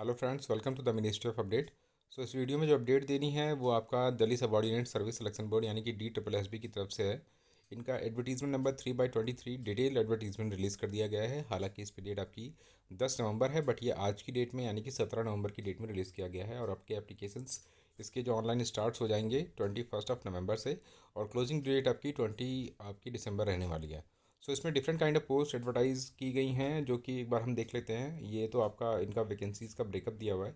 Hello friends, welcome to the ministry of update. So इस video में जो update देनी है वो आपका Delhi subordinate service selection board यानी कि DSSB की तरफ से है। इनका advertisement number 3/23 detail advertisement release कर दिया गया है। हालांकि इस पर डेट आपकी 10 नवंबर है, बट ये आज की डेट में यानी कि 17 नवंबर की डेट में रिलीज़ किया गया है। और आपके एप्लीकेशंस इसके जो ऑनलाइन स्टार्ट्स हो जाएंगे 21 से, और क्लोजिंग डेट आपकी 20 दिसंबर रहने वाली है। सो इसमें different kind of post advertise की गई हैं, जो कि एक बार हम देख लेते हैं। ये तो आपका इनका वैकेंसीज़ का ब्रेकअप दिया हुआ है।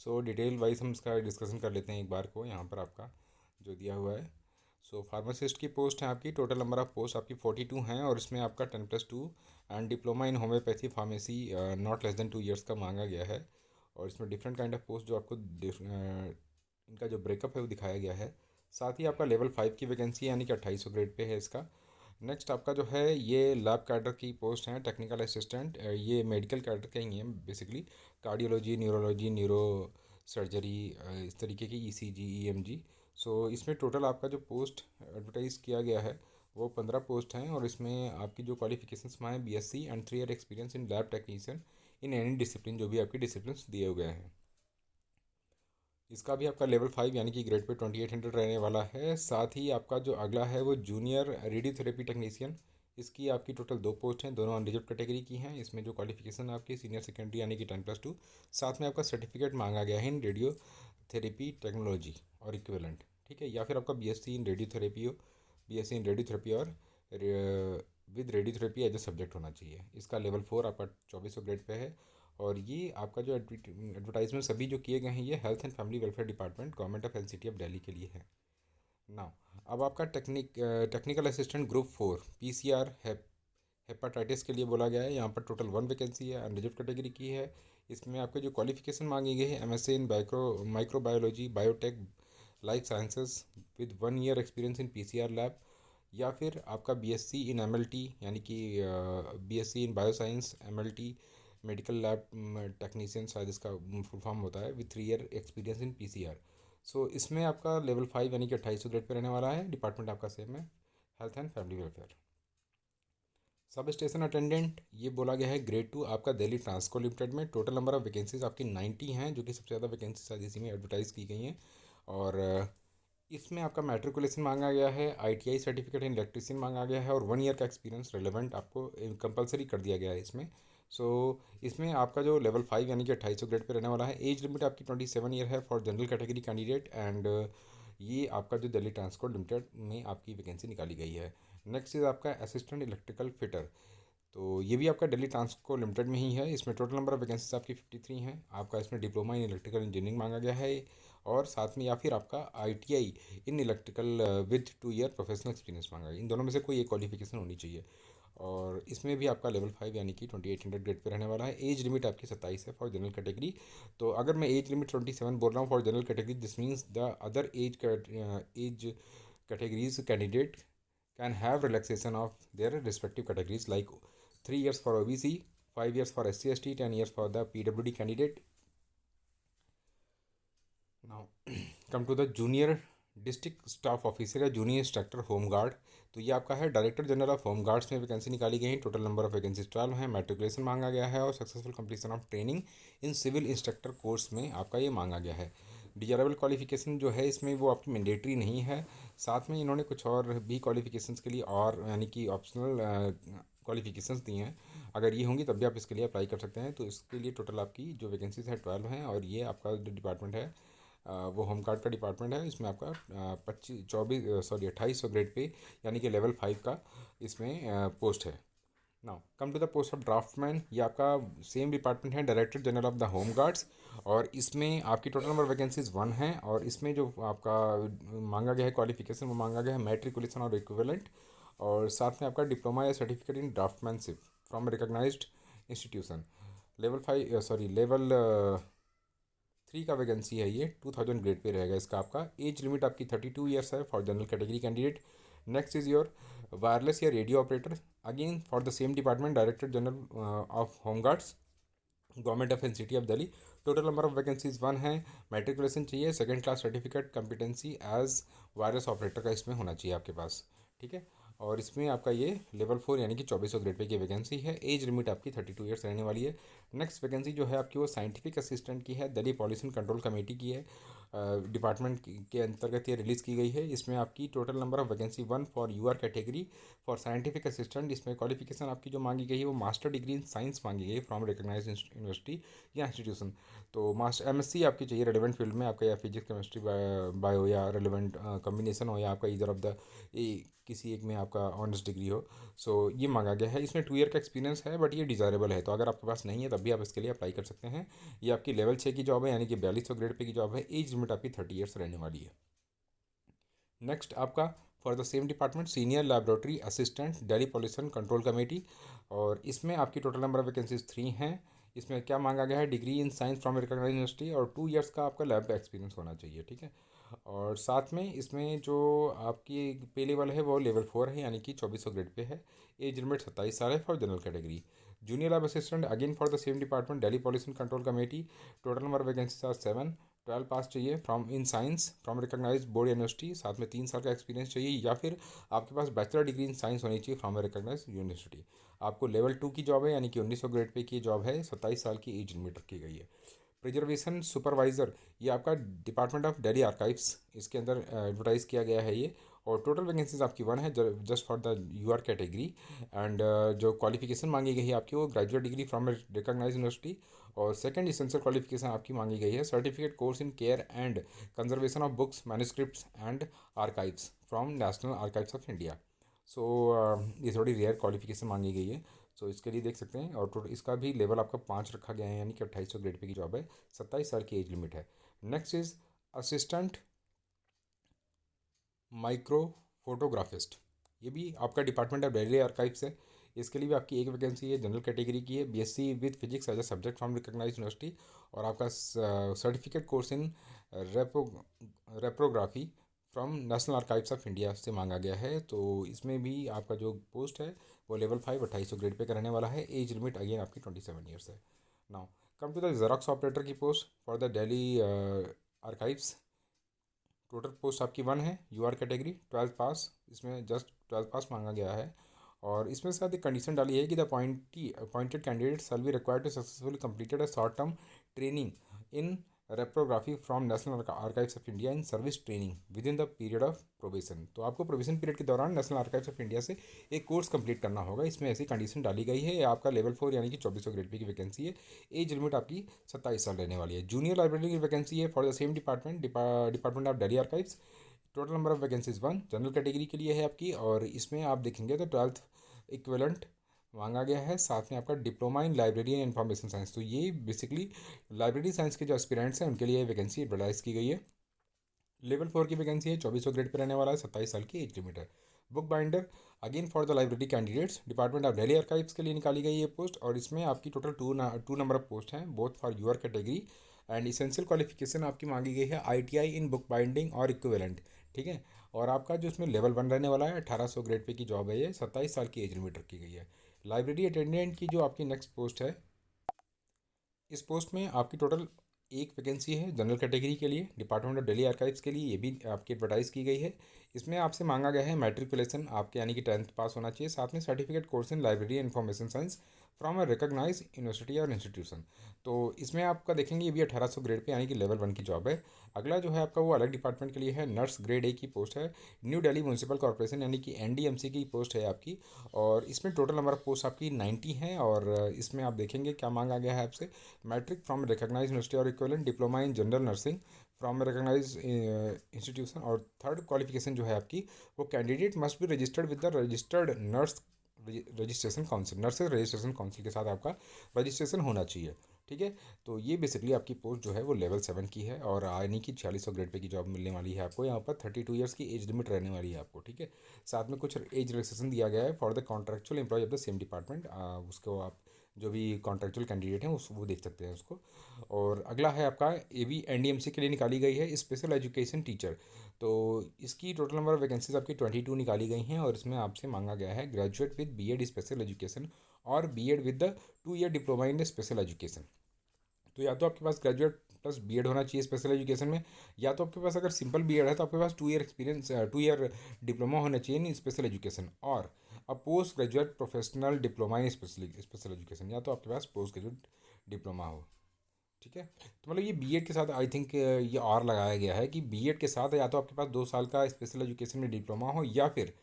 सो डिटेल वाइज हम इसका डिस्कशन कर लेते हैं एक बार को। यहाँ पर आपका जो दिया हुआ है, सो फार्मासिस्ट की पोस्ट है आपकी। टोटल नंबर ऑफ पोस्ट आपकी 42 हैं, और इसमें आपका 10+2 and diploma in homeopathy pharmacy not less than 2 years का मांगा गया है। और इसमें डिफरेंट काइंड ऑफ पोस्ट जो आपको इनका जो ब्रेकअप है वो दिखाया गया है। साथ ही आपका लेवल 5 की वैकेंसी यानी कि 2800 ग्रेड पे है इसका। नेक्स्ट आपका जो है ये लैब कैडर की पोस्ट है, टेक्निकल असिस्टेंट। ये मेडिकल कैडर का ही है basically. Cardiology, neurology, neuro surgery, इस तरीके की ECG, EMG। सो इसमें टोटल आपका जो पोस्ट एडवर्टाइज़ किया गया है वो 15 पोस्ट हैं। और इसमें आपकी जो क्वालिफिकेशंस में है BSc and 3 year experience in lab technician in any discipline, जो भी आपकी डिसिप्लिन दिए हुए हैं। इसका भी आपका लेवल 5 यानी कि ग्रेड पे 2800 रहने वाला है। साथ ही आपका जो अगला है वो जूनियर रेडियोथेरेपी टेक्नीशियन। इसकी आपकी टोटल 2 पोस्ट हैं, दोनों अनरिजर्व कैटेगरी की हैं। इसमें जो क्वालिफिकेशन आपकी सीनियर सेकेंडरी यानी कि 10+2, साथ में आपका सर्टिफिकेट मांगा गया है इन रेडियोथेरेपी टेक्नोलॉजी और इक्विवेलेंट, ठीक है। या फिर आपका BSc इन रेडियोथेरेपी हो, BSc इन रेडियोथेरेपी और with radiotherapy as a subject होना चाहिए। इसका लेवल 4 आपका 2400 ग्रेड पे है। और ये आपका जो एडवर्टाइजमेंट सभी जो किए गए हैं ये health and family welfare department government of NCT of Delhi के लिए है। नाउ अब आपका technical assistant group 4 PCR hepatitis के लिए बोला गया है। यहाँ पर टोटल 1 वैकेंसी है, अनरिजर्व कैटेगरी की है। इसमें आपके जो क्वालिफिकेशन मांगी गई है MSc in microbiology biotech life sciences with 1 year experience in PCR lab, या फिर आपका BSc इन MLT यानी कि BSc in biosciences MLT medical lab technician, शायद इसका फुल फॉर्म होता है, with 3 year experience in PCR। So इसमें आपका लेवल 5 यानी कि 2800 ग्रेड पे रहने वाला है। डिपार्टमेंट आपका सेम है, health and family welfare. Sub station attendant ये बोला गया है ग्रेड 2 आपका दिल्ली ट्रांसको लिमिटेड में। टोटल नंबर ऑफ वैकेंसीज आपकी 90 हैं, जो कि सबसे ज़्यादा वैकेंसी शायद इसी में एडवर्टाइज़ की गई हैं। और इसमें आपका मैट्रिकुलेशन मांगा गया है, ITI सर्टिफिकेट इन इलेक्ट्रीशियन मांगा गया है, और 1 ईयर का एक्सपीरियंस रिलेवेंट आपको कंपलसरी कर दिया गया है इसमें। सो इसमें आपका जो लेवल 5 यानी कि 2800 ग्रेड पे रहने वाला है। एज लिमिट आपकी 27 ईयर है for general category candidate. And ये आपका जो दिल्ली ट्रांसपोर्ट लिमिटेड में आपकी वैकेंसी निकाली गई है। नेक्स्ट इज़ आपका असिस्टेंट इलेक्ट्रिकल फिटर। तो ये भी आपका दिल्ली ट्रांसको लिमिटेड में ही है। इसमें टोटल नंबर ऑफ वैकेंसीज आपकी 53 हैं। आपका इसमें डिप्लोमा इन इलेक्ट्रिकल इंजीनियरिंग मांगा गया है, और साथ में या फिर आपका ITI in electrical with 2 year professional experience मांगा गया। इन दोनों में से कोई एक क्वालिफिकेशन होनी चाहिए। और इसमें भी आपका लेवल 5 यानी कि 2800 ग्रेड पे रहने वाला है। एज लिमिट आपकी 27 है फॉर जनरल कैटेगरी। तो अगर मैं एज लिमिट 27 बोल रहा हूँ for general category, this means the other as categories candidate can have relaxation of their respective categories, like 3 years for OBC, 5 years for SC/ST, 10 years for the PWD candidate. Now come to the junior district staff officer या junior instructor home guard. तो ये आपका है director general of home guards में vacancy निकाली गई है। Total number of vacancies 12 है। मैट्रिकुलेशन मांगा गया है, और successful completion of training in civil instructor course में आपका ये मांगा गया है। डिजायरेबल क्वालिफिकेशन जो है इसमें वो आपकी मैंडेटरी नहीं है। साथ में इन्होंने कुछ और भी क्वालिफिकेशंस के लिए और यानी कि ऑप्शनल क्वालिफिकेशंस दी हैं। अगर ये होंगी तब भी आप इसके लिए अप्लाई कर सकते हैं। तो इसके लिए टोटल आपकी जो वैकेंसीज है 12 हैं। और ये आपका जो डिपार्टमेंट है वो होमगार्ड का डिपार्टमेंट है। इसमें आपका 2800 ग्रेड पे यानी कि लेवल 5 का इसमें पोस्ट है। Now come to the post of draftsman. ये आपका सेम डिपार्टमेंट है, director general of the home guards. और इसमें आपकी टोटल नंबर वैकेंसीज 1 हैं। और इसमें जो आपका मांगा गया है क्वालिफिकेशन वो मांगा गया है मैट्रिकुलेशन और इक्विवेलेंट, और साथ में आपका डिप्लोमा या certificate in draftsmanship from recognised institution. Level 3 का वैकेंसी है ये, 2000 ग्रेड पे रहेगा इसका। आपका एज लिमिट आपकी 32 ईयर्स है for general category candidate. Next is your wireless या radio operator, again for the same department, director general of home guards government of NCT of Delhi. Total number of vacancies 1 है। Matriculation चाहिए, second class certificate, competency as wireless operator का इसमें होना चाहिए आपके पास, ठीक है। और इसमें आपका ये लेवल 4 यानी कि 2400 ग्रेड पे की वैकेंसी है। एज लिमिट आपकी 32 ईयर्स रहने वाली है। नेक्स्ट वैकेंसी जो है आपकी वो साइंटिफिक असिस्टेंट की है, दिल्ली पॉल्यूशन कंट्रोल कमेटी की है, डिपार्टमेंट के अंतर्गत ये रिलीज़ की गई है। इसमें आपकी total number of vacancy 1 for UR category for scientific assistant. इसमें क्वालिफिकेशन आपकी जो मांगी गई है वो मास्टर डिग्री इन साइंस मांगी गई है फ्रॉम रिकग्नाइज यूनिवर्सिटी या इंस्टीट्यूशन। तो मास्टर एमएससी आपकी चाहिए रेलिवेंट फील्ड में, आपका या फिजिक्स केमिस्ट्री बायो या रेलिवेंट कॉम्बिनेशन हो, या आपका इधर ऑफ द किसी एक में आपका ऑनर्स डिग्री हो। सो ये मांगा गया है। इसमें 2 ईयर का एक्सपीरियंस है, बट ये डिज़ायरेबल है, तो अगर आपके पास नहीं है तब भी आप इसके लिए अप्लाई कर सकते हैं। ये आपकी लेवल 6 की जॉब है, यानी कि 4200 ग्रेड पे की जॉब है। एज लिमिट आपकी 30 ईयर्स रहने वाली है। नेक्स्ट आपका for the same department senior laboratory assistant Delhi pollution control committee, और इसमें आपकी टोटल नंबर ऑफ वैकेंसीज 3 हैं। इसमें क्या मांगा गया है, degree in science from recognise university और 2 ईयर्स का आपका लैब एक्सपीरियंस होना चाहिए, ठीक है। और साथ में इसमें जो आपकी पे लेवल है वो लेवल 4 है, यानी कि 2400 ग्रेड पे है। एज लिमिट 27 साल है for general category. Junior lab assistant again for the same department Delhi pollution control committee. Total number of vacancies are 7। 12 pass चाहिए from in science from recognise board university, साथ में 3 साल का experience चाहिए, या फिर आपके पास बैचलर डिग्री इन साइंस होनी चाहिए फ्रॉम रिकॉग्नाइज यूनिवर्सिटी। आपको लेवल 2 की जॉब है, यानी कि 1900 ग्रेड पे की जॉब है। 27 साल की एज लिमिट रखी गई है। प्रिजर्वेशन सुपरवाइज़र, ये आपका डिपार्टमेंट ऑफ दिल्ली आर्काइव्स, इसके अंदर एडवर्टाइज किया गया है ये। और टोटल वैकेंसीज आपकी 1 है just for the UR category. And जो क्वालिफिकेशन मांगी गई है आपकी वो graduate degree from recognise university. और सेकंड इसेंशियल क्वालिफिकेशन आपकी मांगी गई है certificate course in care and conservation of books manuscripts and archives from national archives of India. So ये थोड़ी रेयर क्वालिफिकेशन मांगी गई है। सो इसके लिए देख सकते हैं। और टोटल इसका भी लेवल आपका 5 रखा गया है, यानी कि 2800 ग्रेड पे की जॉब है। 27 साल की एज लिमिट है। Next is assistant micro photographist. ये भी आपका डिपार्टमेंट ऑफ दिल्ली आर्काइव्स है। इसके लिए भी आपकी एक वैकेंसी है, जनरल कैटेगरी की है, BSc with physics as a subject from recognise university. और आपका certificate course in repo reprography from national archives of India से मांगा गया है। तो इसमें भी आपका जो पोस्ट है वो लेवल 5 2800 ग्रेड पे करने वाला है। एज लिमिट अगेन आपकी 27 ईयर्स है। Now come to the xerox operator की post for the Delhi archives. Total post आपकी 1 है, यूआर कैटेगरी, 12th पास। इसमें जस्ट 12th पास मांगा गया है। और इसमें साथ एक कंडीशन डाली है कि the appointed candidate shall be required to successfully completed a short term training in reprography from national archives of India in service training with in the period of probation. तो आपको प्रोबेशन पीरियड के दौरान national archives of India से एक course complete करना होगा। इसमें ऐसी कंडीशन डाली गई है। आपका लेवल 4 यानी कि 2400 ग्रेड पे की वैकेंसी है। एज लिमिट आपकी 27 साल रहने वाली है। जूनियर लाइब्रेरी की वैकेंसी है for the same department of Delhi archives. Total number of vacancies 1 general category के लिए है आपकी। और इसमें आप देखेंगे तो 12th इक्विवेलेंट मांगा गया है। साथ में आपका diploma in library and information science. तो ये बेसिकली लाइब्रेरी साइंस के जो एस्पिरेंट्स हैं उनके लिए वैकेंसी एडवर्टाइज की गई है। लेवल 4 की वैकेंसी है, 2400 ग्रेड पर रहने वाला है, 27 साल की एज लिमिट है। Book binder again for the library candidates, department of Delhi archives के लिए निकाली गई ये पोस्ट। और इसमें आपकी total two number of post हैं, both for UR category. And essential qualification आपकी मांगी गई है आईटीआई इन बुक बाइंडिंग और इक्विवेलेंट, ठीक है। और आपका जो इसमें लेवल 1 रहने वाला है, 1800 ग्रेड पे की जॉब है ये, 27 साल की एज लिमिट रखी गई है। लाइब्रेरी अटेंडेंट की जो आपकी नेक्स्ट पोस्ट है, इस पोस्ट में आपकी टोटल एक वैकेंसी है जनरल कैटेगरी के लिए, डिपार्टमेंट ऑफ दिल्ली आर्काइव्स के लिए। ये भी आपकी एडवर्टाइज की गई है। इसमें आपसे मांगा गया है मैट्रिकुलेशन आपके यानी कि 10th पास होना चाहिए, साथ में certificate course in library information science from a recognise university और इंस्टीट्यूशन। तो इसमें आपका देखेंगे ये भी 1800 ग्रेड पे यानी कि लेवल 1 की जॉब है। अगला जो है आपका वो अलग डिपार्टमेंट के लिए है, नर्स ग्रेड ए की पोस्ट है, न्यू दिल्ली म्यूनसिपल कॉर्पोरेशन यानी कि एनडीएमसी की पोस्ट है आपकी। और इसमें टोटल नंबर ऑफ पोस्ट आपकी 90 हैं। और इसमें आप देखेंगे क्या मांगा गया है आपसे, मैट्रिक फ्रॉम रिकॉग्नाइज यूनिवर्सिटी और equivalent, diploma in general nursing from recognise institution. और थर्ड क्वालिफिकेशन जो है आपकी, वो candidate must be registered with the registered nurse registration council, nurses registration council के साथ आपका रजिस्ट्रेशन होना चाहिए, ठीक है। तो ये बेसिकली आपकी पोस्ट जो है वो लेवल 7 की है। और यानी कि 4600 ग्रेड पे की जॉब मिलने वाली है आपको। यहाँ पर 32 ईयर्स की एज लिमिट रहने वाली है आपको, ठीक है। साथ में कुछ एज रिलैक्सेशन दिया गया है for the contractual employ of the same department. उसको आप जो भी कॉन्ट्रेक्चुअल कैंडिडेट हैं उस वो देख सकते हैं उसको। और अगला है आपका, ये भी एनडीएमसी के लिए निकाली गई है, स्पेशल एजुकेशन टीचर। तो इसकी टोटल नंबर ऑफ वैकेंसीज आपकी 22 निकाली गई हैं। और इसमें आपसे मांगा गया है graduate with BEd special education और BEd with the 2 year diploma in special education. तो या तो आपके पास ग्रेजुएट प्लस बीएड होना चाहिए स्पेशल एजुकेशन में, या तो आपके पास अगर सिंपल बीएड है तो आपके पास 2 ईयर एक्सपीरियंस 2 ईयर डिप्लोमा होना चाहिए इन स्पेशल एजुकेशन, और अब post graduate professional diploma in special education, या तो आपके पास पोस्ट ग्रेजुएट डिप्लोमा हो। ठीक है, तो मतलब ये बीएड के साथ आई थिंक ये और लगाया गया है कि बीएड के साथ या तो आपके पास 2 साल का स्पेशल एजुकेशन में डिप्लोमा हो, या फिर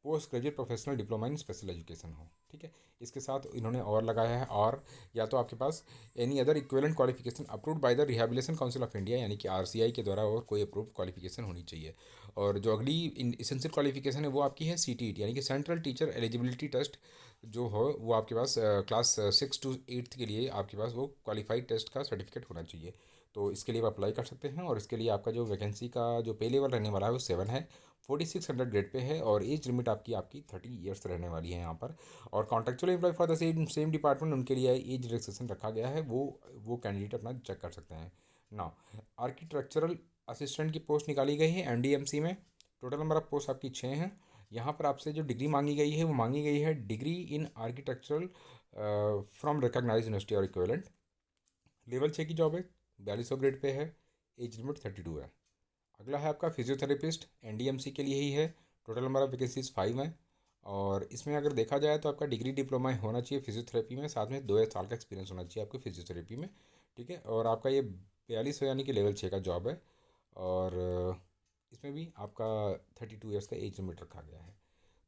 post graduate professional diploma in special education हो। ठीक है, इसके साथ इन्होंने और लगाया है, और या तो आपके पास any other equivalent qualification approved by the rehabilitation council of India, यानी कि आरसीआई के द्वारा और कोई अप्रूव्ड क्वालिफिकेशन होनी चाहिए। और जो अगली इसेंशियल क्वालिफिकेशन है वो आपकी है सीटीईटी, यानी कि सेंट्रल टीचर एलिजिबिलिटी टेस्ट जो हो वो आपके पास क्लास 6 to 8 के लिए आपके पास वो क्वालिफाइड टेस्ट का सर्टिफिकेट होना चाहिए। तो इसके लिए आप अप्लाई कर सकते हैं, और इसके लिए आपका जो वैकेंसी का जो पे लेवल रहने वाला है वो 7 है, 4600 ग्रेड पे है, और एज लिमिट आपकी आपकी 30 ईयर्स रहने वाली है यहाँ पर। और contractual employ for the same department, उनके लिए एज रिलैक्सेशन रखा गया है, वो कैंडिडेट अपना चेक कर सकते हैं। नाउ आर्किटेक्चरल असिस्टेंट की पोस्ट निकाली गई है एनडीएमसी में। टोटल नंबर ऑफ पोस्ट आपकी 6 हैं। यहाँ पर आपसे जो डिग्री मांगी गई है वो मांगी गई है degree in architectural from recognised university और इक्विवेलेंट। लेवल 6 की जॉब है, 4200 ग्रेड पे है, एज लिमिट 32 है। अगला है आपका फिजियोथेरेपिस्ट, एनडीएमसी के लिए ही है। टोटल नंबर ऑफ वैकेंसीज 5 हैं, और इसमें अगर देखा जाए तो आपका डिग्री डिप्लोमा होना चाहिए फिजियोथेरेपी में, साथ में 2 साल का एक्सपीरियंस होना चाहिए आपको फिजियोथेरेपी में। ठीक है, और आपका ये 42 यानी कि लेवल 6 का जॉब है, और इसमें भी आपका 32 ईयर्स का एज लिमिट रखा गया है।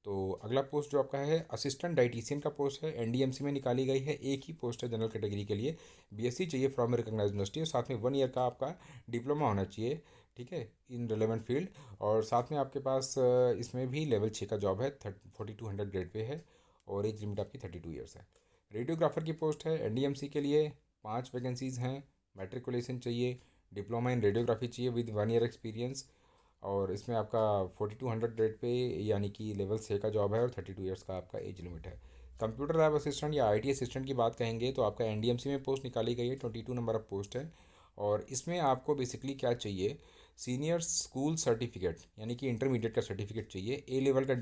तो अगला पोस्ट जो आपका है असिस्टेंट डाइटिशियन का पोस्ट है, एनडीएमसी में निकाली गई है। एक ही पोस्ट है जनरल कैटेगरी के लिए, बीएससी चाहिए फ्रॉम रिकॉग्नाइज्ड यूनिवर्सिटी, और साथ में 1 ईयर का आपका डिप्लोमा होना चाहिए। ठीक है, इन रिलेवेंट फील्ड, और साथ में आपके पास इसमें भी लेवल 6 का जॉब है, 4200 ग्रेड पे है, और एज लिमिट आपकी 32 ईयर्स है। रेडियोग्राफर की पोस्ट है एनडीएमसी के लिए, 5 वैकेंसीज़ हैं। मैट्रिकुलेशन चाहिए, डिप्लोमा इन रेडियोग्राफी चाहिए विद 1 ईयर एक्सपीरियंस, और इसमें आपका 4200 ग्रेड पे यानी कि लेवल 6 का जॉब है, और 32 ईयर्स का आपका एज लिमिट है। कंप्यूटर लैब असिस्टेंट या आईटी असिस्टेंट की बात कहेंगे तो आपका एनडीएमसी में पोस्ट निकाली गई है, 22 नंबर ऑफ पोस्ट है, और इसमें आपको बेसिकली क्या चाहिए, सीनियर स्कूल सर्टिफिकेट यानी कि इंटरमीडिएट का सर्टिफिकेट चाहिए, ए लेवल का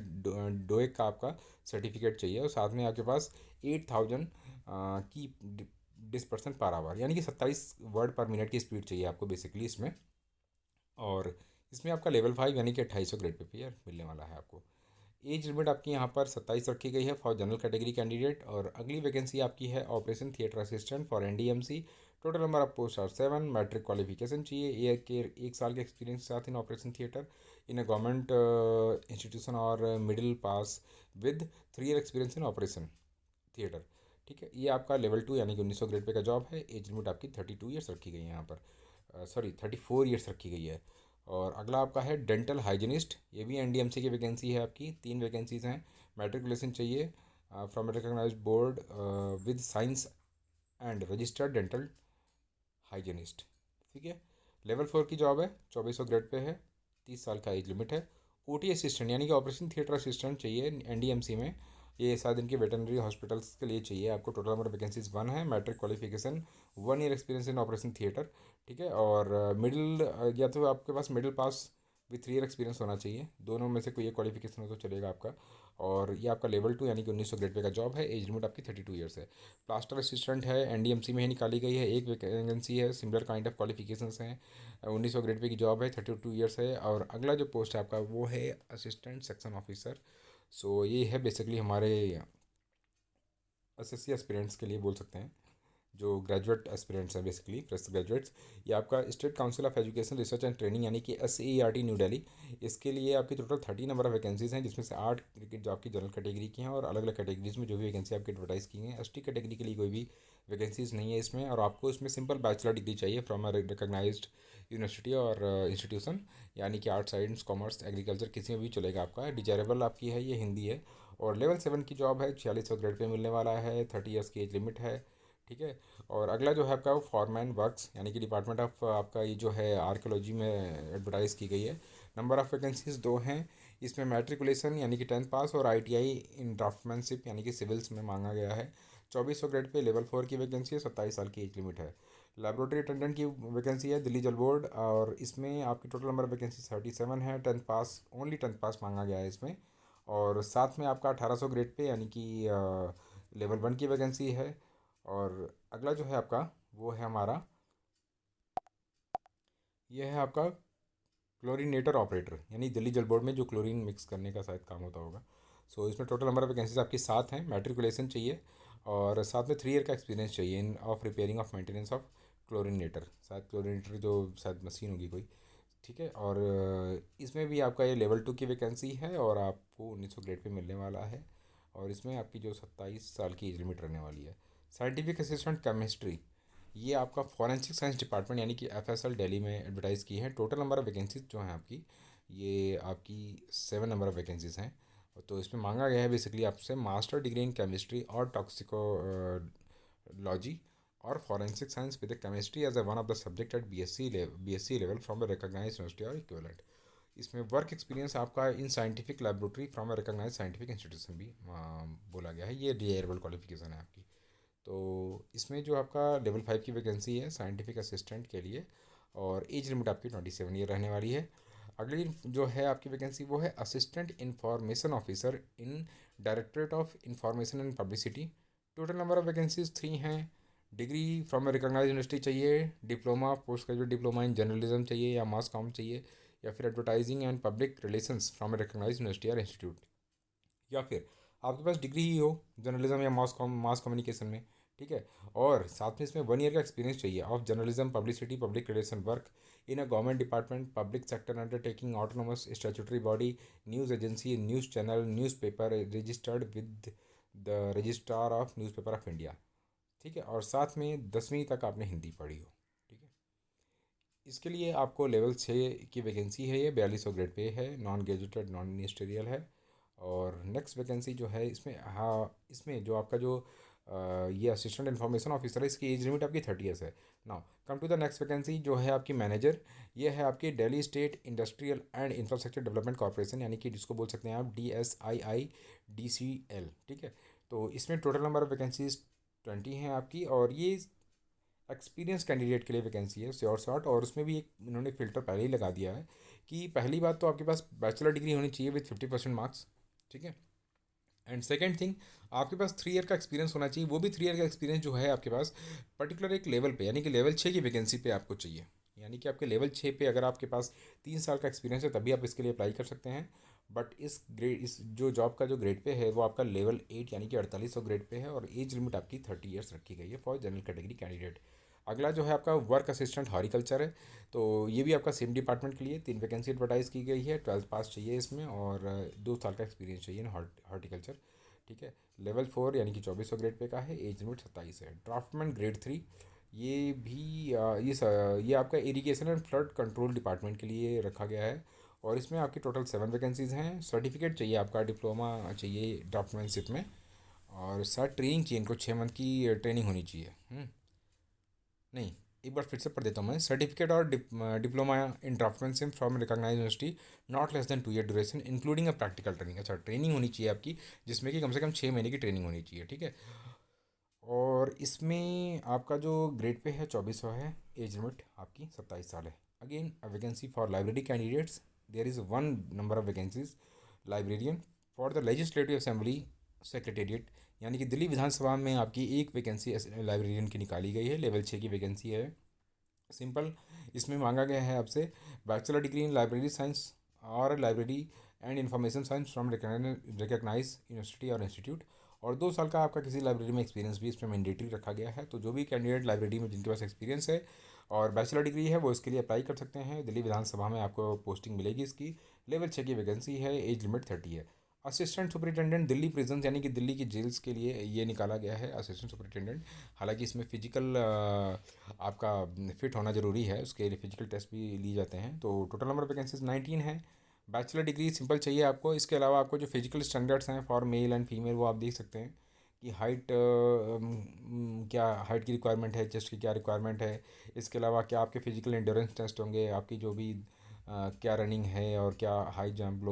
डोएक का आपका सर्टिफिकेट चाहिए, और साथ में आपके पास 8000 की डिस्पर्सन पर आवर यानी कि 27 वर्ड पर मिनट की स्पीड चाहिए आपको बेसिकली इसमें। और इसमें आपका लेवल 5 यानी कि 2800 ग्रेड पे पेयर मिलने वाला है आपको। एज लिमिट आपकी यहाँ पर 27 रखी गई है फॉर जनरल कैटेगरी कैंडिडेट। और अगली वैकेंसी आपकी है operation theatre assistant for NDMC. Total number of post are 7। Matric qualification चाहिए, एक साल के एक्सपीरियंस के साथ in operation theatre in a government institution और middle pass with 3 year experience in operation theatre. ठीक है, ये आपका लेवल 2 यानी कि 1900 ग्रेड पे का जॉब है। एज लिमिट आपकी 32 ईयर्स रखी गई है यहाँ पर, सॉरी 34 ईयर्स रखी गई है। और अगला आपका है डेंटल हाइजीनिस्ट, ये भी एनडीएमसी की वैकेंसी है आपकी, 3 वैकेंसीज़ हैं। मैट्रिकुलेशन चाहिए from recognised board with science and registered dental hygienist. ठीक है, लेवल 4 की जॉब है, 2400 ग्रेड पे है, 30 साल का एज लिमिट है। ओटी असिस्टेंट यानी कि ऑपरेशन थिएटर असिस्टेंट चाहिए एनडीएमसी में, ये 7 दिन के वेटनरी हॉस्पिटल्स के लिए चाहिए आपको। टोटल नंबर वैकेंसीज 1 है। Matric qualification 1 year experience in operation theatre. ठीक है, और मिडिल या तो आपके पास middle pass with 3 year experience होना चाहिए, दोनों में से कोई एक क्वालिफिकेशन हो तो चलेगा आपका। और ये आपका लेवल 2 यानी कि 1900 ग्रेड पे का जॉब है। एज लिमिट आपकी 32 ईयर्स है। प्लास्टर असिस्टेंट है, एनडीएमसी में ही निकाली गई है, एक वैकेंसी है, सिमिलर काइंड ऑफ क्वालिफिकेशंस हैं। 1900 ग्रेड पे की जॉब है, 32 ईयर्स है। और अगला जो पोस्ट है आपका वो है असिस्टेंट सेक्शन ऑफिसर। सो ये है बेसिकली हमारे एसएससी एस्पिरेंट्स के लिए बोल सकते हैं, जो ग्रेजुएट एस्पिरेंट्स हैं बेसिकली फ्रेश ग्रेजुएट्स। ये आपका state council of education research and training यानी कि SCERT न्यू दिल्ली, इसके लिए आपकी टोटल 30 नंबर ऑफ वैकेंसीज हैं, जिसमें से 8 जो आपकी जनरल कैटेगरी की हैं, और अलग अलग कैटेगरीज में जो भी वैकेंसी आपकी एडवर्टाइज की हैं। ST कैटेगरी के लिए कोई भी वैकेंसीज नहीं है इसमें, और आपको इसमें सिंपल बैचलर डिग्री चाहिए फ्रॉम अ रिकॉग्नाइज्ड यूनिवर्सिटी और इंस्टीट्यूशन, यानी कि आर्ट साइंस कॉमर्स एग्रीकल्चर किसी में भी चलेगा आपका। डिजायरेबल आपकी है ये हिंदी है। और लेवल 7 की जॉब है, 4600 ग्रेड पे मिलने वाला है, 30 ईयर्स की एज लिमिट है। ठीक है, और अगला जो है आपका वो फॉरमैन वर्क्स यानी कि डिपार्टमेंट ऑफ आपका ये जो है आर्कियोलॉजी में एडवर्टाइज़ की गई है। नंबर ऑफ़ वैकेंसीज 2 हैं। इसमें मैट्रिकुलेशन यानी कि 10th पास और ITI इन ड्राफ्टमैनशिप यानी कि सिविल्स में मांगा गया है। 2400 ग्रेड पे लेवल 4 की वैकेंसी है, 27 साल की एज लिमिट है। लेबोरेटरी अटेंडेंट की वैकेंसी है दिल्ली जल बोर्ड, और इसमें आपकी टोटल नंबर ऑफ वैकेंसी 37 है। 10th पास, ओनली 10th पास मांगा गया है इसमें। और साथ में आपका 1800 ग्रेड पे यानी कि लेवल 1 की वैकेंसी है। और अगला जो है आपका वो है हमारा, यह है आपका क्लोरीनेटर ऑपरेटर, यानी दिल्ली जल बोर्ड में जो क्लोरीन मिक्स करने का शायद काम होता होगा। सो इसमें टोटल नंबर ऑफ वैकेंसीज आपकी 7 हैं। मैट्रिकुलेशन चाहिए और साथ में 3 ईयर का एक्सपीरियंस चाहिए in of repairing of maintenance of chlorinator, शायद क्लोरीनेटर जो शायद मशीन होगी कोई। ठीक है, और इसमें भी आपका ये लेवल 2 की वैकेंसी है और आपको 1900 ग्रेड पे मिलने वाला है। और इसमें आपकी जो 27 साल की एज लिमिट रहने वाली है। साइंटिफिक असिस्टेंट केमिस्ट्री, ये आपका फॉरेंसिक साइंस डिपार्टमेंट यानी कि FSL दिल्ली में एडवर्टाइज़ की है। टोटल नंबर ऑफ़ वैकेंसीज जो हैं आपकी, ये आपकी 7 नंबर ऑफ़ वैकेंसीज हैं। तो इसमें मांगा गया है बेसिकली आपसे मास्टर डिग्री इन केमिस्ट्री और टॉक्सिकोलॉजी और forensic science with chemistry as a one of the subject at BSc level from a recognised university और इक्विवेलेंट। इसमें वर्क एक्सपीरियंस आपका in scientific laboratory from a recognised scientific institution भी बोला गया है। ये डिजायरेबल क्वालिफिकेशन है आपकी। तो इसमें जो आपका लेवल 5 की वैकेंसी है साइंटिफिक असिस्टेंट के लिए, और एज लिमिट आपकी 27 ईयर रहने वाली है। अगली जो है आपकी वैकेंसी वो है assistant information officer in directorate of information and publicity. Total number of vacancies 3 हैं। Degree from a recognise university चाहिए, diploma post graduate diploma in journalism चाहिए या मास कॉम चाहिए, या फिर advertising and public relations from a recognise university और institute, या फिर आपके पास डिग्री ही हो जर्नलिज्म या मास कम्युनिकेशन में। ठीक है, और साथ में इसमें 1 ईयर का एक्सपीरियंस चाहिए of journalism publicity public relation work in a government department public sector undertaking autonomous statutory body news agency news channel newspaper registered with the registrar of newspaper of India. ठीक है, और साथ में 10वीं तक आपने हिंदी पढ़ी हो। ठीक है, इसके लिए आपको लेवल 6 की वैकेंसी है, ये 4200 ग्रेड पे है, नॉन ग्रेजुएटेड नॉन मिनिस्टेरियल है। और नेक्स्ट वैकेंसी जो है इसमें, हाँ इसमें जो आपका जो ये असिस्टेंट इन्फॉर्मेशन ऑफिसर है, इसकी एज लिमिट आपकी 30 ईयर्स है। Now come to the next vacancy जो है आपकी मैनेजर। ये है आपकी Delhi state industrial and infrastructure development corporation, यानी कि जिसको बोल सकते हैं आप DSIIDCL। ठीक है, तो इसमें टोटल नंबर ऑफ वैकेंसीज 20 हैं आपकी, और ये एक्सपीरियंस कैंडिडेट के लिए वैकेंसी है श्योर शॉर्ट। और उसमें भी एक इन्होंने फ़िल्टर पहले ही लगा दिया है कि पहली बात तो आपके पास बैचलर डिग्री होनी चाहिए विथ 50% मार्क्स। ठीक है, एंड सेकेंड थिंग, आपके पास 3 ईयर का एक्सपीरियंस होना चाहिए। वो भी 3 ईयर का एक्सपीरियंस जो है आपके पास पर्टिकुलर एक लेवल पे, यानी कि लेवल 6 की वैकेंसी पे आपको चाहिए। यानी कि आपके लेवल 6 पे अगर आपके पास 3 साल का एक्सपीरियंस है तभी आप इसके लिए अप्लाई कर सकते हैं। बट इस जो जॉब का जो ग्रेड पे है वो आपका लेवल 8 यानी कि 4800 ग्रेड पे है, और एज लिमिट आपकी 30 ईयर्स रखी गई है फॉर जनरल कैटेगरी कैंडिडेट। अगला जो है आपका वर्क असिस्टेंट हॉरिकल्चर है। तो ये भी आपका सेम डिपार्टमेंट के लिए 3 वैकेंसी एडवर्टाइज़ की गई है। 12th पास चाहिए इसमें, और 2 साल का एक्सपीरियंस चाहिए ना हॉर्टिकल्चर। ठीक है, लेवल 4 यानी कि 2400 ग्रेड पे का है, एज लिमिट 27 है। ड्राफ्टमैन ग्रेड 3, ये भी ये आपका irrigation and flood control department के लिए रखा गया है। और इसमें आपकी टोटल 7 वैकेंसीज़ हैं। सर्टिफिकेट चाहिए आपका, डिप्लोमा चाहिए ड्राफ्टमैनशिप में, और साथ ट्रेनिंग चाहिए इनको, 6 मंथ की ट्रेनिंग होनी चाहिए। नहीं, एक बार फिर से पढ़ देता हूँ मैं। सर्टिफिकेट और diploma in draftsmanship from recognise university not less than 2 year duration including a practical training. अच्छा, ट्रेनिंग होनी चाहिए आपकी जिसमें कि कम से कम 6 महीने की ट्रेनिंग होनी चाहिए। ठीक है, और इसमें आपका जो ग्रेड पे है 2400 है, एज लिमिट आपकी 27 साल है। Again vacancy for library candidates, there is 1 number of vacancies librarian for the legislative assembly secretariat, यानी कि दिल्ली विधानसभा में आपकी एक वैकेंसी लाइब्रेरियन की निकाली गई है। लेवल 6 की वैकेंसी है। सिंपल, इसमें मांगा गया है आपसे bachelor degree in library science और library and information science from recognise university और इंस्टीट्यूट, और 2 साल का आपका किसी लाइब्रेरी में एक्सपीरियंस भी इसमें मैंडेटरी रखा गया है। तो जो भी कैंडिडेट लाइब्रेरी में जिनके पास एक्सपीरियंस है और बैचलर डिग्री है वो इसके लिए अप्लाई कर सकते हैं। दिल्ली विधानसभा में आपको पोस्टिंग मिलेगी इसकी। लेवल 6 की वैकेंसी है, एज लिमिट 30 है। असिस्टेंट सुपरिटेंडेंट दिल्ली प्रिजन्स यानी कि दिल्ली की जेल्स के लिए ये निकाला गया है असिस्टेंट सुपरिटेंडेंट। हालांकि इसमें फिजिकल आपका फिट होना ज़रूरी है, उसके लिए फिजिकल टेस्ट भी लिए जाते हैं। तो टोटल नंबर ऑफ वैकेंसीज 19 है। बैचलर डिग्री सिंपल चाहिए आपको। इसके अलावा आपको जो फिजिकल स्टैंडर्ड्स हैं फॉर मेल एंड फीमेल वो आप देख सकते हैं कि हाइट, क्या हाइट की रिक्वायरमेंट है, चेस्ट की क्या रिक्वायरमेंट है। इसके अलावा क्या आपके फिजिकल एंड्योरेंस टेस्ट होंगे, आपकी जो भी क्या रनिंग है और क्या हाई जंप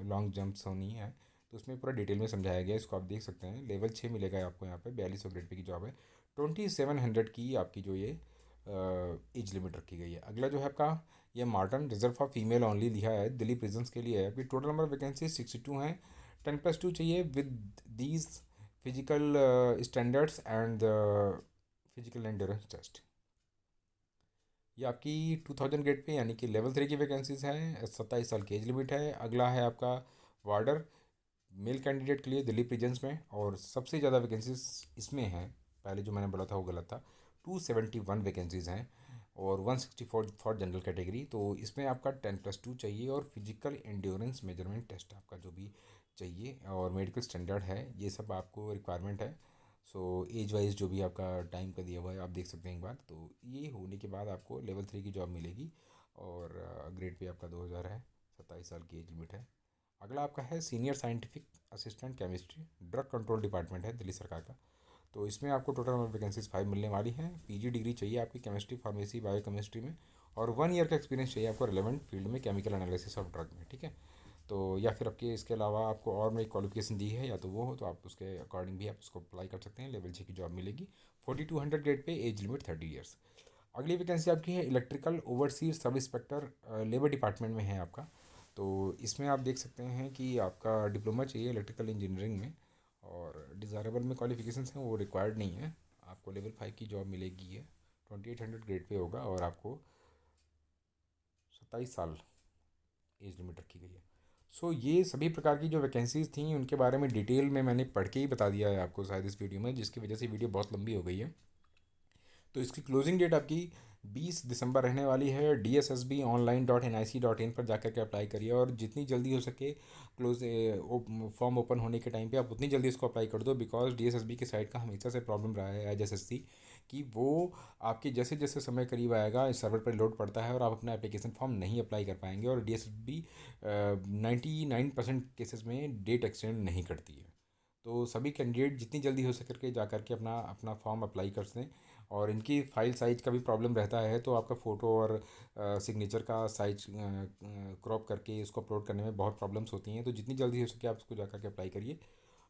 लॉन्ग जंप्स होनी है। तो उसमें पूरा डिटेल में समझाया गया है, इसको आप देख सकते हैं। लेवल 6 मिलेगा आपको यहाँ पे, 4200 ग्रेड पे की जॉब है। 2700 की आपकी जो ये एज लिमिट रखी गई है। अगला जो है आपका ये Marton reserve for female only लिखा है, दिल्ली प्रिजन्स के लिए है। अभी टोटल नंबर ऑफ वैकेंसी 62 हैं। 10+2 चाहिए with these physical standards and physical endurance test. ये आपकी 2000 ग्रेड पे यानी कि लेवल 3 की वैकेंसीज़ हैं, 27 साल की एज लिमिट है। अगला है आपका वार्डर, मेल कैंडिडेट के लिए दिल्ली प्रीजेंस में, और सबसे ज़्यादा वैकेंसीज इसमें हैं। पहले जो मैंने बोला था वो गलत था, 271 वैकेंसीज़ हैं और 164 फॉर जनरल कैटेगरी। तो इसमें आपका 10+2 चाहिए और फिजिकल एंड्योरेंस मेजरमेंट टेस्ट आपका जो भी चाहिए और मेडिकल स्टैंडर्ड है, ये सब आपको रिक्वायरमेंट है। सो एज वाइज जो भी आपका टाइम का दिया हुआ है आप देख सकते हैं एक बार। तो ये होने के बाद आपको लेवल 3 की जॉब मिलेगी और ग्रेड पे आपका 2000 है, 27 साल की एज लिमिट है। अगला आपका है senior scientific assistant chemistry, drug control department है दिल्ली सरकार का। तो इसमें आपको टोटल नंबर वैकेंसीज 5 मिलने वाली हैं। पीजी डिग्री चाहिए आपकी केमिस्ट्री, फार्मेसी, बायो केमिस्ट्री में, और 1 ईयर का एक्सपीरियंस चाहिए आपको रिलेवेंट फील्ड में, केमिकल एनालिसिस ऑफ ड्रग में, ठीक है। तो या फिर आपके इसके अलावा आपको और में क्वालिफिकेशन दी है या तो वो हो, तो आप उसके अकॉर्डिंग भी आप उसको अप्लाई कर सकते हैं। लेवल 6 की जॉब मिलेगी, 4200 grade pay, age limit 30 years. अगली वैकेंसी आपकी है electrical overseas sub inspector, labour department में है आपका। तो इसमें आप देख सकते हैं कि आपका डिप्लोमा चाहिए इलेक्ट्रिकल इंजीनियरिंग में, और डिज़ायरेबल में क्वालिफिकेशंस हैं वो रिक्वायर्ड नहीं है। आपको लेवल 5 की जॉब मिलेगी है, 2800 ग्रेड पे होगा और आपको 27 साल एज लिमिट रखी गई है। सो ये सभी प्रकार की जो वैकेंसीज़ थी उनके बारे में डिटेल में मैंने पढ़ के ही बता दिया है आपको शायद इस वीडियो में, जिसकी वजह से वीडियो बहुत लंबी हो गई है। तो इसकी क्लोजिंग डेट आपकी 20 दिसंबर रहने वाली है। DSSBonline.nic.in पर जाकर के अप्लाई करिए, और जितनी जल्दी हो सके क्लोज फॉर्म ओपन होने के टाइम पे आप उतनी जल्दी इसको अप्लाई कर दो, बिकॉज DSSB की साइट का हमेशा से प्रॉब्लम रहा है एज एस कि वो आपके जैसे जैसे समय करीब आएगा इस सर्वर पर लोड पड़ता है और आप अपना एप्लीकेशन फॉर्म नहीं अप्लाई कर पाएंगे, और DSSB 99% केसेस में डेट एक्सटेंड नहीं करती है। तो सभी कैंडिडेट जितनी जल्दी हो सके करके जा करके अपना अपना फॉर्म अप्लाई कर दें। और इनकी फ़ाइल साइज़ का भी प्रॉब्लम रहता है, तो आपका फ़ोटो और सिग्नेचर का साइज क्रॉप करके इसको अपलोड करने में बहुत प्रॉब्लम्स होती हैं। तो जितनी जल्दी हो सके आप इसको जा करके अप्लाई करिए,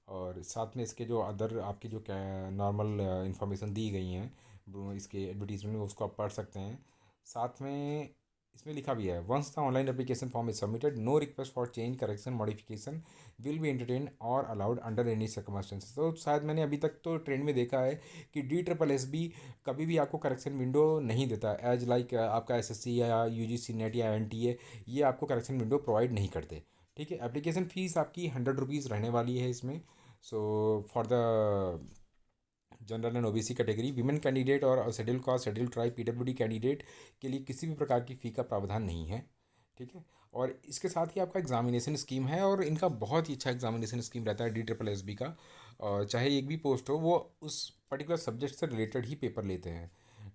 और साथ में इसके जो अदर आपकी जो नॉर्मल इंफॉर्मेशन दी गई हैं इसके एडवर्टीजमेंट में, उसको आप पढ़ सकते हैं। साथ में इसमें लिखा भी है, once the online application form is submitted, no request for change, correction, modification will be entertain और अलाउड अंडर एनी सर्कमस्टेंसेस। तो शायद मैंने अभी तक तो ट्रेंड में देखा है कि DSSB कभी भी आपको करेक्शन विंडो नहीं देता, एज लाइक आपका SSC या UGC नेट या NTA, ये आपको करेक्शन विंडो प्रोवाइड नहीं करते, ठीक है। एप्लीकेशन फ़ीस आपकी 100 रुपीज़ रहने वाली है इसमें। So for the general and OBC category, women candidate और schedule caste, schedule tribe, PWD candidate के लिए किसी भी प्रकार की फ़ी का प्रावधान नहीं है, ठीक है। और इसके साथ ही आपका एग्जामिनेशन स्कीम है, और इनका बहुत ही अच्छा एग्जामिनेशन स्कीम रहता है DSSB का। और चाहे एक भी पोस्ट हो, वो उस पर्टिकुलर सब्जेक्ट से रिलेटेड ही पेपर लेते हैं।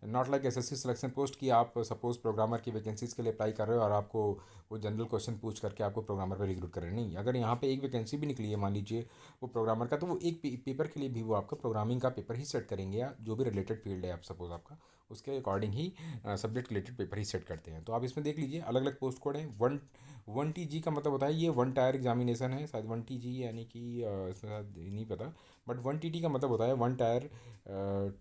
Not like SSC selection post की आप सपोज प्रोग्रामर की वैकेंसीज़ के लिए अप्लाई कर रहे हो और आपको वो जनरल क्वेश्चन पूछ करके आपको प्रोग्रामर पर रिक्रूट कर रहे हैं। नहीं, अगर यहाँ पे एक वैकेंसी भी निकली है मान लीजिए वो प्रोग्रामर का, तो वो एक पेपर के लिए भी वो आपका प्रोग्रामिंग का पेपर ही सेट करेंगे, या जो भी रिलेटेड फील्ड है आप सपोज आपका, उसके अकॉर्डिंग ही सब्जेक्ट रिलेटेड पेपर ही सेट करते हैं। तो आप इसमें देख लीजिए अलग अलग पोस्ट कोड हैं। 1TG का मतलब होता है ये 1 टायर एग्जामिनेशन है, शायद 1TG यानी कि इसमें शायद नहीं पता, बट 1TT का मतलब होता है 1 टायर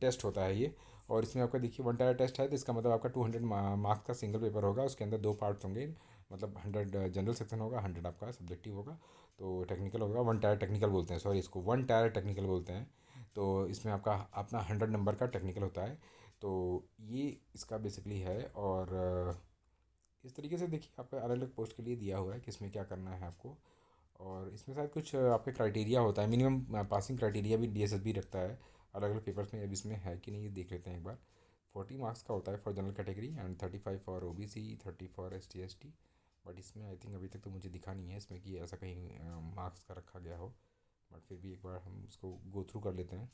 टेस्ट होता है ये। और इसमें आपका देखिए 1 टायर टेस्ट है, तो इसका मतलब आपका 200 मार्क्स का सिंगल पेपर होगा, उसके अंदर 2 पार्ट्स होंगे, मतलब 100 जनरल सेक्शन होगा, 100 आपका सब्जेक्टिव होगा। तो टेक्निकल होगा, 1 टायर टेक्निकल बोलते हैं, सॉरी इसको 1 टायर टेक्निकल बोलते हैं। तो इसमें आपका अपना 100 नंबर का टेक्निकल होता है। तो ये इसका बेसिकली है। और इस तरीके से देखिए आपका अलग अलग पोस्ट के लिए दिया हुआ है कि इसमें क्या करना है आपको। और इसमें शायद कुछ आपके क्राइटेरिया होता है, मिनिमम पासिंग क्राइटेरिया भी DSSB रखता है अलग अलग पेपर्स में। अब इसमें है कि नहीं ये देख लेते हैं एक बार। 40 मार्क्स का होता है for general category and 35 for OBC, 30 for ST ST। But इसमें आई थिंक अभी तक तो मुझे दिखा नहीं है इसमें कि ऐसा कहीं मार्क्स का रखा गया हो, बट फिर भी एक बार हम उसको गो थ्रू कर लेते हैं।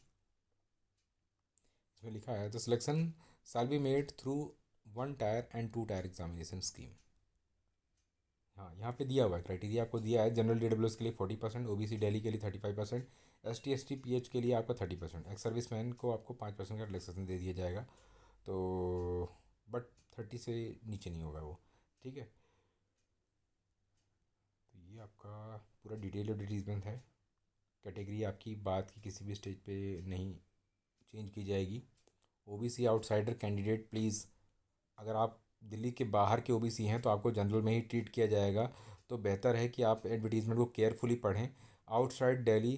इसमें लिखा है the selection shall be made through 1 tyre and 2 tyre examination scheme. हाँ, यहाँ पे दिया हुआ है क्राइटेरिया आपको दिया है। जनरल DWS के लिए 40%, OBC दिल्ली के लिए 35%, ST ST PH के लिए आपका 30%, एक्स सर्विस मैन को आपको 5% का रिलैक्सेशन दे दिया जाएगा। तो बट 30 से नीचे नहीं होगा वो, ठीक है। तो ये आपका पूरा डिटेल एडवर्टीजमेंट है। कैटेगरी आपकी बात की किसी भी स्टेज पे नहीं चेंज की जाएगी। OBC आउटसाइडर कैंडिडेट प्लीज़, अगर आप दिल्ली के बाहर के OBC हैं तो आपको जनरल में ही ट्रीट किया जाएगा। तो बेहतर है कि आप एडवर्टीज़मेंट को केयरफुली पढ़ें outside Delhi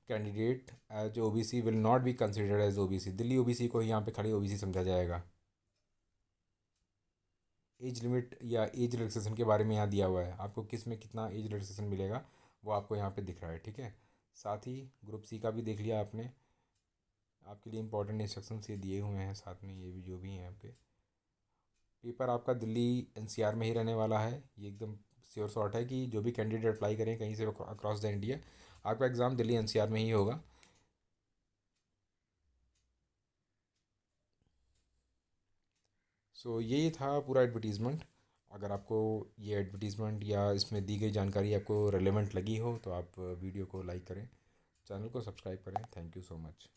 candidate as OBC will not be considered as OBC. Delhi OBC को यहाँ पे खाली ओबीसी समझा जाएगा। एज लिमिट या एज रिलैक्सेशन के बारे में यहाँ दिया हुआ है, आपको किस में कितना एज रिलैक्सेशन मिलेगा वो आपको यहाँ पे दिख रहा है, ठीक है। साथ ही ग्रुप सी का भी देख लिया आपने, आपके लिए इंपॉर्टेंट इंस्ट्रक्शंस ये दिए हुए हैं साथ में, ये भी जो भी हैं आपके। पेपर आपका दिल्ली एनसीआर में ही रहने वाला है, ये एकदम श्योर शॉट है कि जो भी कैंडिडेट अप्लाई करें कहीं से अक्रॉस द इंडिया, आपका एग्ज़ाम दिल्ली एनसीआर में ही होगा। सो यही था पूरा एडवर्टीज़मेंट। अगर आपको ये एडवर्टीज़मेंट या इसमें दी गई जानकारी आपको रेलेवेंट लगी हो तो आप वीडियो को लाइक करें, चैनल को सब्सक्राइब करें। Thank you so much.